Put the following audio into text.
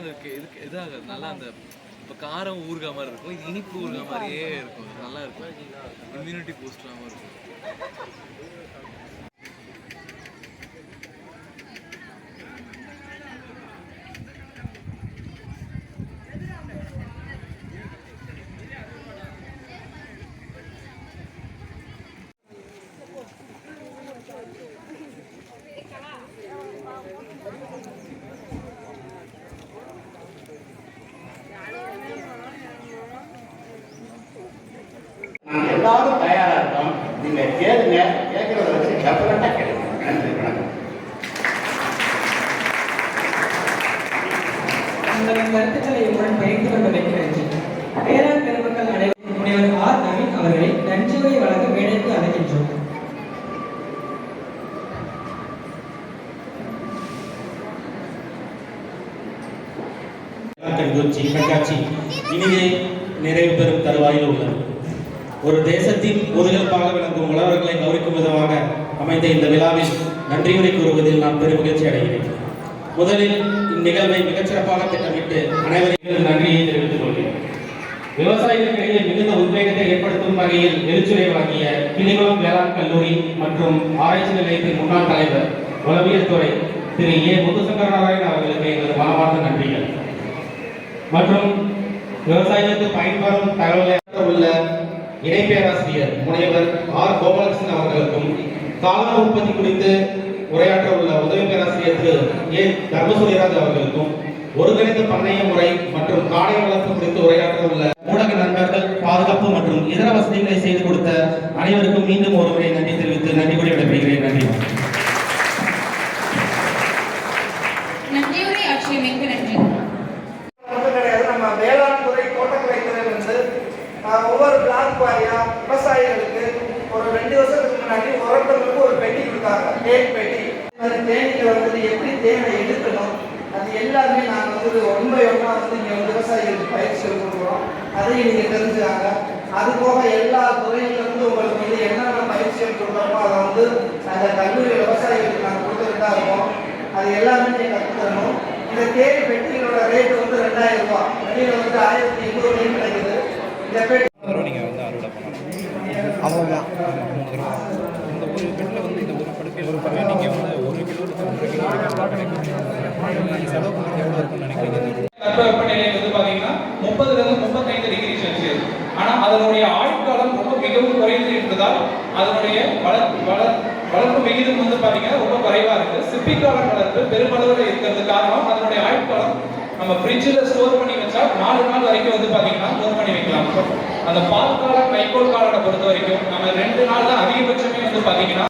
இருக்கு இதுக்கு இதாக நல்லா அந்த இப்போ காரம் ஊறுகாய் மாதிரி இருக்கும், இது இனிப்பு ஊறுகாய் மாதிரியே இருக்கும், நல்லா இருக்கும், இம்யூனிட்டி பூஸ்டராகவும் இருக்கும். எல்லாரும் தயாரா இருக்கோம். நீங்க கேளுங்க, கேட்கறத வச்சு டெஃபினட்டா கேளுங்க. நன்றி, வணக்கம். உங்களின் கருத்துக்களை உடன் பகிர்ந்து கொண்டமைக்கு நன்றி. பேராண் பெருமக்கள் அனைவரும் முனைவர் ஆர் நவீன் அவர்களை நன்றியுரை வழங்க மேடைக்கு அழைக்கின்றோம். கண்காட்சி இனிதே நிறைவு பெறும் தருவாயில் உள்ளது. ஒரு தேசத்தின் முதுகெலும்பாக விளங்கும் உழவர்களை கௌரவிக்கும் விதமாக அமைந்த இந்த விழாவில் நன்றியுரை கூறுவதில் நான் பெருமகிழ்ச்சி அடைகிறேன். முதலில் இந்நிகழ்வை மிகச்சிறப்பாக திட்டமிட்டு அனைவரையும் நன்றியை தெரிவித்துக் கொள்கிறேன். விவசாயிகளிடையே மிகுந்த உத்வேகத்தை ஏற்படுத்தும் வகையில் எழுச்சுரை வழங்கிய கிளிகுளம் வேளாண் கல்லூரி மற்றும் ஆராய்ச்சி நிலையத்தின் முன்னாள் தலைவர் உளவியல் துறை திரு ஏ முத்துசங்கர நாராயணன் அவர்களுக்கு எங்களது மனமார்ந்த நன்றிகள். மற்றும் விவசாயிகளுக்கு பயன்பெறும் தகவலை உள்ள இணை பேராசிரியர் முனைவர் ஆர் கோபாலகிருஷ்ணன் அவர்களுக்கும் காளான் உற்பத்தி குறித்து உரையாற்ற உள்ள உதவி பேராசிரியர் திரு ஏ தர்மசூரியராஜ் அவர்களுக்கும் ஒருங்கிணைந்த பண்ணைய முறை மற்றும் காடை வளர்ப்பு குறித்து உரையாற்ற உள்ள ஊடக நண்பர்கள், பாதுகாப்பு மற்றும் இதர வசதிகளை செய்து கொடுத்த அனைவருக்கும் மீண்டும் ஒருமுறை நன்றி தெரிவித்து நன்றி கூறி விடைபெறுகிறேன். நன்றி. நன்றியுரை ஆட்சியமைக்கு நன்றி. நம்ம வேளாண் துறை, தோட்டக்கலை துறை வந்து ஒவ்வொரு பிளாக் வாரியா விவசாயிகளுக்கு ஒரு 2 வருஷத்துக்கு முன்னாடி ஒவ்வொருத்தவங்களுக்கு ஒரு பெட்டி கொடுத்தாங்க, தேன் பெட்டி. அது தேனியில் வந்து எப்படி தேனை எடுக்கணும் அது எல்லாமே நாங்கள் வந்து ஒன்றா வந்து இங்கே விவசாயிகளுக்கு பயிற்சி கொடுக்குறோம். அதையும் நீங்கள் தெரிஞ்சுக்காங்க. அது போக எல்லா துறையிலிருந்து உங்களுக்கு வந்து என்னென்ன பயிற்சிகள் கொடுக்குறோமோ அதை வந்து அந்த கல்லூரி விவசாயிகளுக்கு நாங்கள் கொடுத்துட்டு தான் இருக்கோம். அது எல்லாமே நீங்கள் கற்றுத்தரணும். இந்த தேன் பெட்டிகளோட ரேட்டு வந்து 2000 ரூபா, வெளியில் வந்து 1800 கிடைக்குது. இந்த பெட்டி நீங்கள் வந்து அறுவடை பண்ணணும், அவ்வளோதான். இந்த ஒரு பெட்டில் வந்து இந்த ஒரு படுக்கையில் இருப்பாங்க. நீங்கள் வந்து 1 கிலோ 1.5 கிலோ கிடைக்கும். செலவு பண்ணி எவ்வளோ இருக்குன்னு நினைக்கிறீங்க? வெப்பநிலை வந்து பார்த்தீங்கன்னா 30லிருந்து 35 டிகிரி செல்சியஸ். ஆனால் அதனுடைய ஆயுட்காலம் ரொம்ப மிகவும் குறைந்து இருப்பதால் அதனுடைய வளர்ப்பு விகிதம் வந்து பார்த்தீங்கன்னா ரொம்ப குறைவாக இருக்குது. சிப்பிக்காளான் வளர்ப்பு பெருமளவில் இருக்கிறது காரணம் அதனுடைய ஆயுட்காலம் நம்ம ஃப்ரிட்ஜில் ஸ்டோர் பண்ணி வச்சா 4 நாள் வரைக்கும் வந்து பார்த்தீங்கன்னா ஸ்டோர் பண்ணி வைக்கலாம். அந்த பால் காளான், வைக்கோல் காளானை பொறுத்த வரைக்கும் நம்ம 2 நாள் தான் அதிகபட்சமே வந்து பார்த்தீங்கன்னா